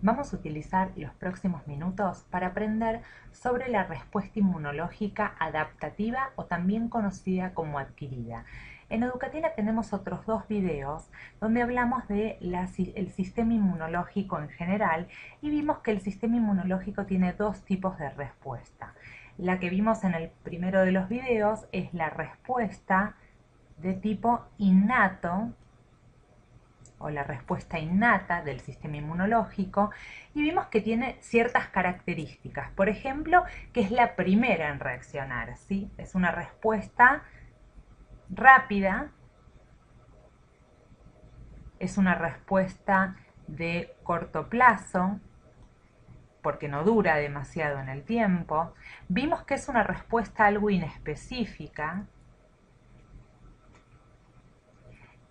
Vamos a utilizar los próximos minutos para aprender sobre la respuesta inmunológica adaptativa o también conocida como adquirida. En Educatina tenemos otros dos videos donde hablamos de el sistema inmunológico en general y vimos que el sistema inmunológico tiene dos tipos de respuesta. La que vimos en el primero de los videos es la respuesta de tipo innato o la respuesta innata del sistema inmunológico y vimos que tiene ciertas características. Por ejemplo, que es la primera en reaccionar, ¿sí? Es una respuesta rápida, es una respuesta de corto plazo, porque no dura demasiado en el tiempo. Vimos que es una respuesta algo inespecífica.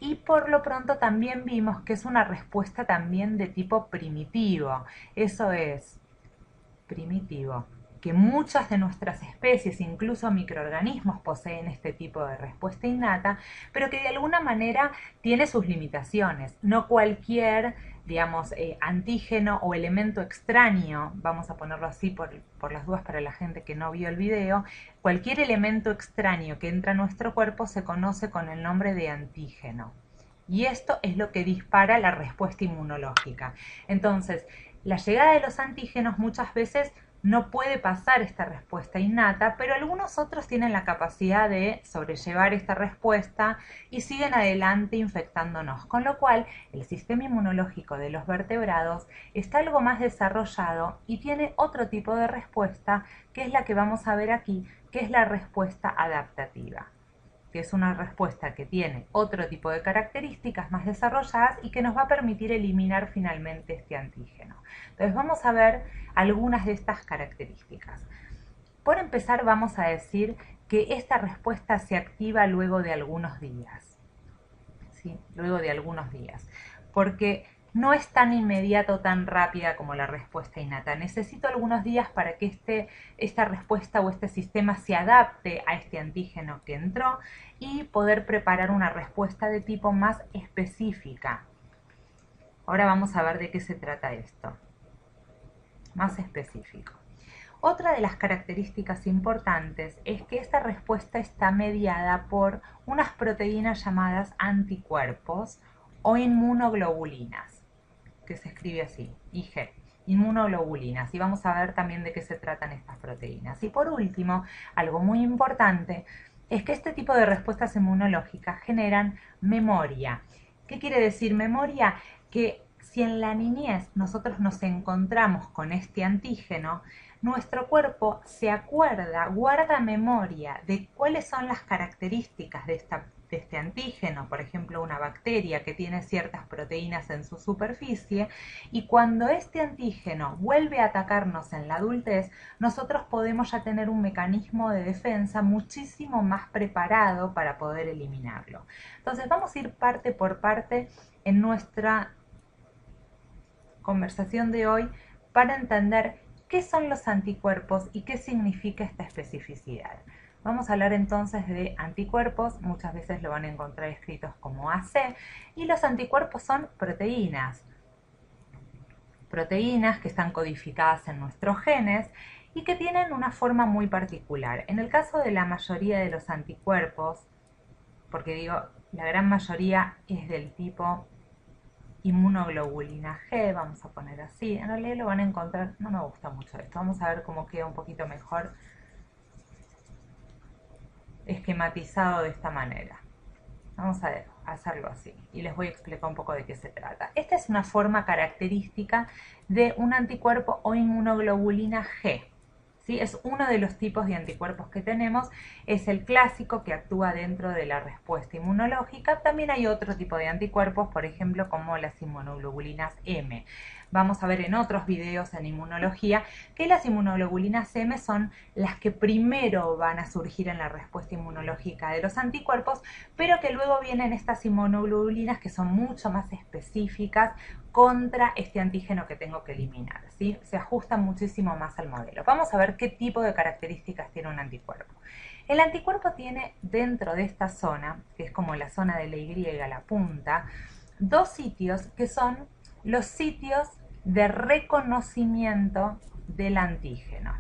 Y por lo pronto también vimos que es una respuesta también de tipo primitivo. Eso es, primitivo, que muchas de nuestras especies, incluso microorganismos, poseen este tipo de respuesta innata, pero que de alguna manera tiene sus limitaciones. No cualquier, digamos, antígeno o elemento extraño, vamos a ponerlo así por las dudas para la gente que no vio el video, cualquier elemento extraño que entra a nuestro cuerpo se conoce con el nombre de antígeno. Y esto es lo que dispara la respuesta inmunológica. Entonces, la llegada de los antígenos muchas veces no puede pasar esta respuesta innata, pero algunos otros tienen la capacidad de sobrellevar esta respuesta y siguen adelante infectándonos, con lo cual el sistema inmunológico de los vertebrados está algo más desarrollado y tiene otro tipo de respuesta, que es la que vamos a ver aquí, que es la respuesta adaptativa, que es una respuesta que tiene otro tipo de características más desarrolladas y que nos va a permitir eliminar finalmente este antígeno. Entonces vamos a ver algunas de estas características. Por empezar vamos a decir que esta respuesta se activa luego de algunos días. ¿Sí? Luego de algunos días. Porque no es tan inmediata o tan rápida como la respuesta innata. Necesito algunos días para que esta respuesta o este sistema se adapte a este antígeno que entró y poder preparar una respuesta de tipo más específica. Ahora vamos a ver de qué se trata esto. Más específico. Otra de las características importantes es que esta respuesta está mediada por unas proteínas llamadas anticuerpos o inmunoglobulinas, que se escribe así, IG, inmunoglobulinas, y vamos a ver también de qué se tratan estas proteínas. Y por último, algo muy importante es que este tipo de respuestas inmunológicas generan memoria. ¿Qué quiere decir memoria? Que si en la niñez nosotros nos encontramos con este antígeno, nuestro cuerpo se acuerda, guarda memoria de cuáles son las características de este antígeno, por ejemplo una bacteria que tiene ciertas proteínas en su superficie, y cuando este antígeno vuelve a atacarnos en la adultez, nosotros podemos ya tener un mecanismo de defensa muchísimo más preparado para poder eliminarlo. Entonces vamos a ir parte por parte en nuestra conversación de hoy para entender qué son los anticuerpos y qué significa esta especificidad. Vamos a hablar entonces de anticuerpos, muchas veces lo van a encontrar escritos como AC, y los anticuerpos son proteínas que están codificadas en nuestros genes y que tienen una forma muy particular. En el caso de la mayoría de los anticuerpos, porque digo, la gran mayoría es del tipo inmunoglobulina G, vamos a poner así, en realidad lo van a encontrar, no me gusta mucho esto, vamos a ver cómo queda un poquito mejor esquematizado de esta manera. Vamos a hacerlo así y les voy a explicar un poco de qué se trata. Esta es una forma característica de un anticuerpo o inmunoglobulina G. ¿Sí? Es uno de los tipos de anticuerpos que tenemos, es el clásico que actúa dentro de la respuesta inmunológica. También hay otro tipo de anticuerpos, por ejemplo, como las inmunoglobulinas M. Vamos a ver en otros videos en inmunología que las inmunoglobulinas M son las que primero van a surgir en la respuesta inmunológica de los anticuerpos, pero que luego vienen estas inmunoglobulinas que son mucho más específicas contra este antígeno que tengo que eliminar, ¿sí? Se ajusta muchísimo más al modelo. Vamos a ver qué tipo de características tiene un anticuerpo. El anticuerpo tiene dentro de esta zona, que es como la zona de la Y, la punta, dos sitios que son los sitios de reconocimiento del antígeno.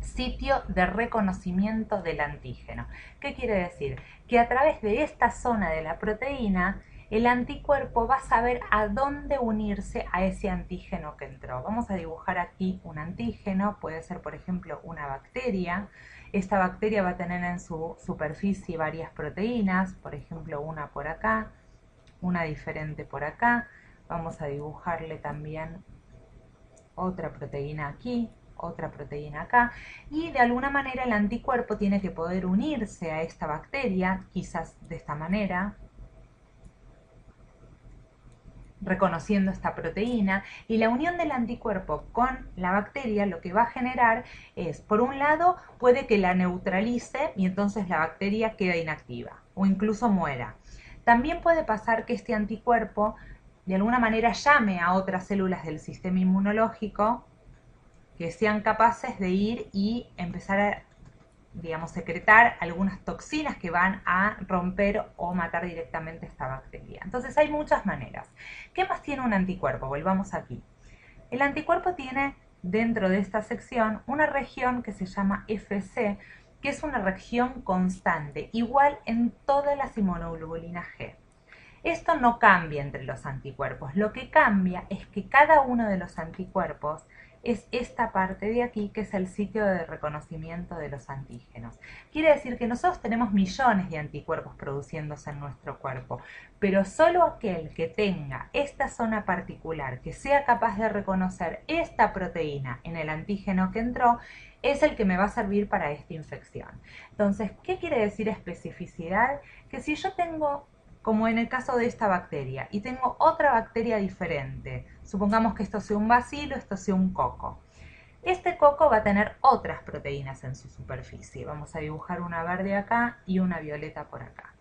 Sitio de reconocimiento del antígeno. ¿Qué quiere decir? Que a través de esta zona de la proteína, el anticuerpo va a saber a dónde unirse a ese antígeno que entró. Vamos a dibujar aquí un antígeno, puede ser por ejemplo una bacteria. Esta bacteria va a tener en su superficie varias proteínas, por ejemplo una por acá, una diferente por acá. Vamos a dibujarle también otra proteína aquí, otra proteína acá, y de alguna manera el anticuerpo tiene que poder unirse a esta bacteria, quizás de esta manera, reconociendo esta proteína, y la unión del anticuerpo con la bacteria lo que va a generar es, por un lado, puede que la neutralice y entonces la bacteria quede inactiva o incluso muera. También puede pasar que este anticuerpo de alguna manera llame a otras células del sistema inmunológico que sean capaces de ir y empezar a, digamos, secretar algunas toxinas que van a romper o matar directamente esta bacteria. Entonces hay muchas maneras. ¿Qué más tiene un anticuerpo? Volvamos aquí. El anticuerpo tiene dentro de esta sección una región que se llama Fc, que es una región constante, igual en todas las inmunoglobulinas G. Esto no cambia entre los anticuerpos, lo que cambia es que cada uno de los anticuerpos es esta parte de aquí, que es el sitio de reconocimiento de los antígenos. Quiere decir que nosotros tenemos millones de anticuerpos produciéndose en nuestro cuerpo, pero solo aquel que tenga esta zona particular, que sea capaz de reconocer esta proteína en el antígeno que entró, es el que me va a servir para esta infección. Entonces, ¿qué quiere decir especificidad? Que si yo tengo, como en el caso de esta bacteria, y tengo otra bacteria diferente, supongamos que esto sea un bacilo, esto sea un coco. Este coco va a tener otras proteínas en su superficie. Vamos a dibujar una verde acá y una violeta por acá.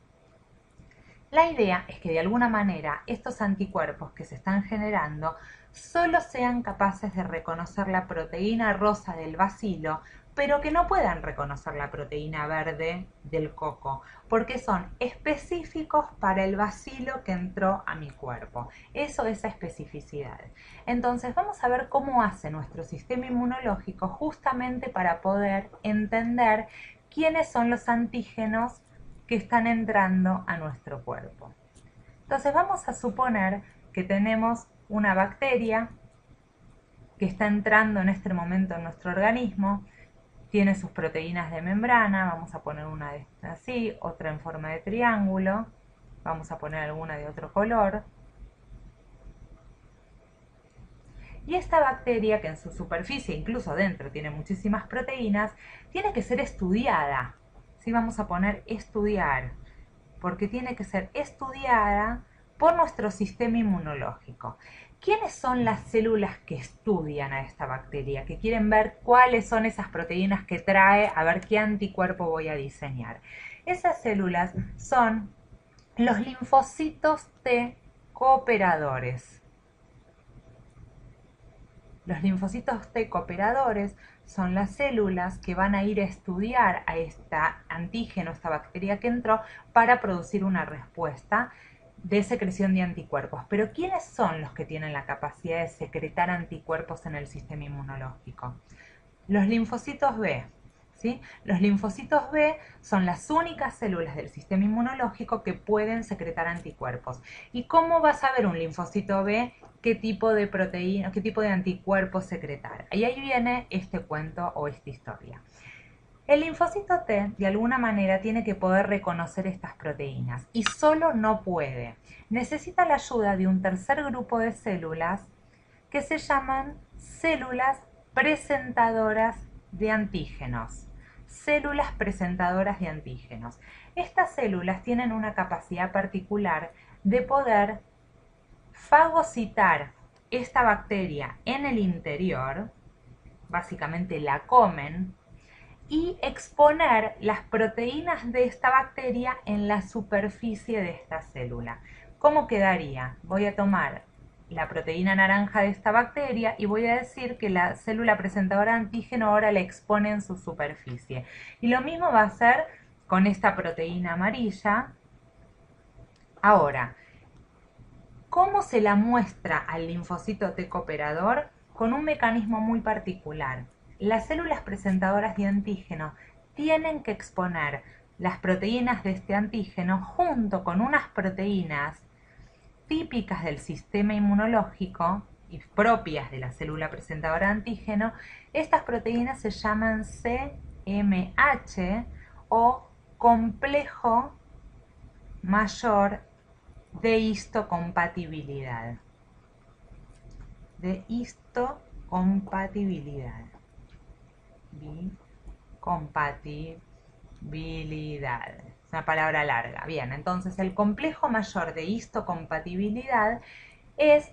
La idea es que de alguna manera estos anticuerpos que se están generando solo sean capaces de reconocer la proteína rosa del bacilo, pero que no puedan reconocer la proteína verde del coco, porque son específicos para el bacilo que entró a mi cuerpo. Eso es especificidad. Entonces vamos a ver cómo hace nuestro sistema inmunológico justamente para poder entender quiénes son los antígenos que están entrando a nuestro cuerpo. Entonces vamos a suponer que tenemos una bacteria que está entrando en este momento en nuestro organismo, tiene sus proteínas de membrana, vamos a poner una de estas así, otra en forma de triángulo, vamos a poner alguna de otro color. Y esta bacteria, que en su superficie, incluso dentro, tiene muchísimas proteínas, tiene que ser estudiada. ¿Sí? Vamos a poner estudiar, porque tiene que ser estudiada por nuestro sistema inmunológico. ¿Quiénes son las células que estudian a esta bacteria? Que quieren ver cuáles son esas proteínas que trae, a ver qué anticuerpo voy a diseñar. Esas células son los linfocitos T cooperadores. Los linfocitos T cooperadores son las células que van a ir a estudiar a este antígeno, esta bacteria que entró, para producir una respuesta de secreción de anticuerpos. Pero ¿quiénes son los que tienen la capacidad de secretar anticuerpos en el sistema inmunológico? Los linfocitos B. ¿Sí? Los linfocitos B son las únicas células del sistema inmunológico que pueden secretar anticuerpos. ¿Y cómo va a saber un linfocito B qué tipo de proteína, qué tipo de anticuerpos secretar? Y ahí viene este cuento o esta historia. El linfocito T, de alguna manera, tiene que poder reconocer estas proteínas y solo no puede. Necesita la ayuda de un tercer grupo de células que se llaman células presentadoras de antígenos. Células presentadoras de antígenos. Estas células tienen una capacidad particular de poder fagocitar esta bacteria en el interior, básicamente la comen, y exponer las proteínas de esta bacteria en la superficie de esta célula. ¿Cómo quedaría? Voy a tomar la proteína naranja de esta bacteria y voy a decir que la célula presentadora de antígeno ahora la expone en su superficie. Y lo mismo va a hacer con esta proteína amarilla. Ahora, ¿Cómo se la muestra al linfocito T cooperador? Con un mecanismo muy particular. Las células presentadoras de antígeno tienen que exponer las proteínas de este antígeno junto con unas proteínas típicas del sistema inmunológico y propias de la célula presentadora de antígeno. Estas proteínas se llaman CMH o complejo mayor de histocompatibilidad. De histocompatibilidad. Compatibilidad. Es una palabra larga. Bien, entonces el complejo mayor de histocompatibilidad es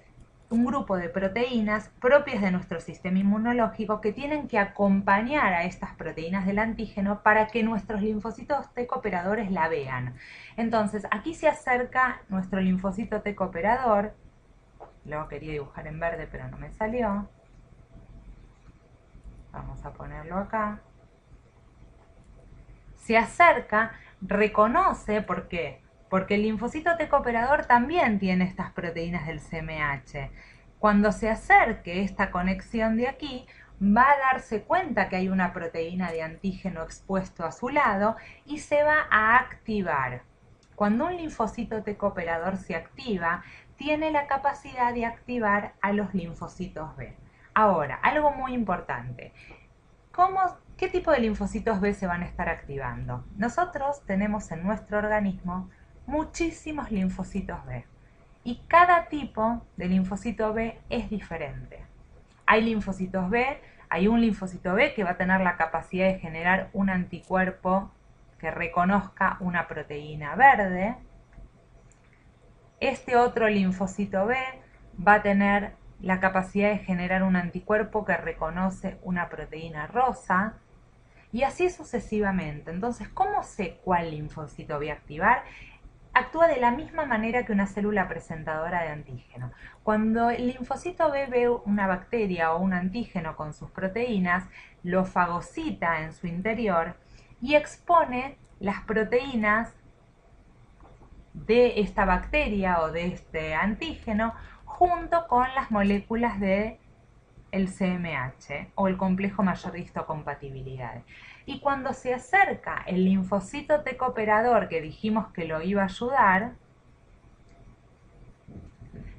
un grupo de proteínas propias de nuestro sistema inmunológico que tienen que acompañar a estas proteínas del antígeno para que nuestros linfocitos T cooperadores la vean. Entonces, aquí se acerca nuestro linfocito T cooperador. Lo quería dibujar en verde, pero no me salió. Vamos a ponerlo acá. Se acerca, reconoce, ¿por qué? Porque el linfocito T cooperador también tiene estas proteínas del CMH. Cuando se acerque esta conexión de aquí, va a darse cuenta que hay una proteína de antígeno expuesto a su lado y se va a activar. Cuando un linfocito T cooperador se activa, tiene la capacidad de activar a los linfocitos B. Ahora, algo muy importante. ¿Qué tipo de linfocitos B se van a estar activando? Nosotros tenemos en nuestro organismo muchísimos linfocitos B y cada tipo de linfocito B es diferente. Hay linfocitos B, hay un linfocito B que va a tener la capacidad de generar un anticuerpo que reconozca una proteína verde. Este otro linfocito B va a tener la capacidad de generar un anticuerpo que reconoce una proteína rosa, y así sucesivamente. Entonces, ¿cómo sé cuál linfocito voy a activar? Actúa de la misma manera que una célula presentadora de antígeno. Cuando el linfocito B ve una bacteria o un antígeno con sus proteínas, lo fagocita en su interior y expone las proteínas de esta bacteria o de este antígeno junto con las moléculas de el CMH o el complejo mayor de histocompatibilidad. Y cuando se acerca el linfocito T cooperador que dijimos que lo iba a ayudar,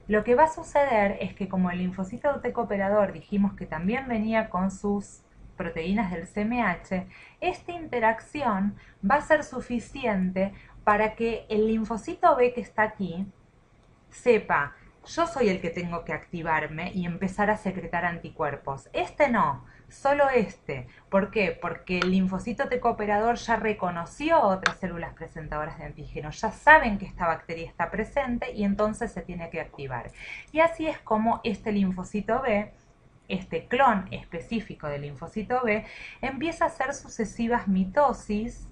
lo que va a suceder es que como el linfocito T cooperador dijimos que también venía con sus proteínas del CMH, esta interacción va a ser suficiente para que el linfocito B que está aquí sepa: yo soy el que tengo que activarme y empezar a secretar anticuerpos. Este no, solo este. ¿Por qué? Porque el linfocito T cooperador ya reconoció otras células presentadoras de antígeno, ya saben que esta bacteria está presente y entonces se tiene que activar. Y así es como este linfocito B, este clon específico del linfocito B, empieza a hacer sucesivas mitosis,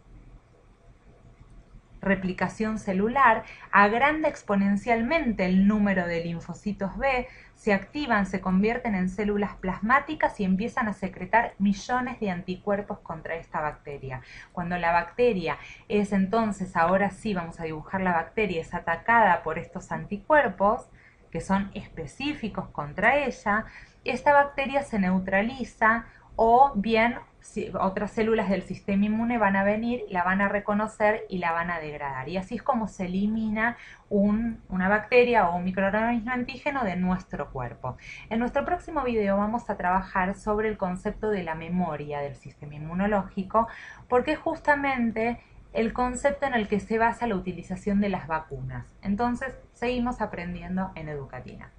replicación celular, agranda exponencialmente el número de linfocitos B, se activan, se convierten en células plasmáticas y empiezan a secretar millones de anticuerpos contra esta bacteria. Cuando la bacteria es entonces, ahora sí vamos a dibujar la bacteria, es atacada por estos anticuerpos que son específicos contra ella, esta bacteria se neutraliza o bien otras células del sistema inmune van a venir, la van a reconocer y la van a degradar. Y así es como se elimina una bacteria o un microorganismo antígeno de nuestro cuerpo. En nuestro próximo video vamos a trabajar sobre el concepto de la memoria del sistema inmunológico, porque es justamente el concepto en el que se basa la utilización de las vacunas. Entonces, seguimos aprendiendo en Educatina.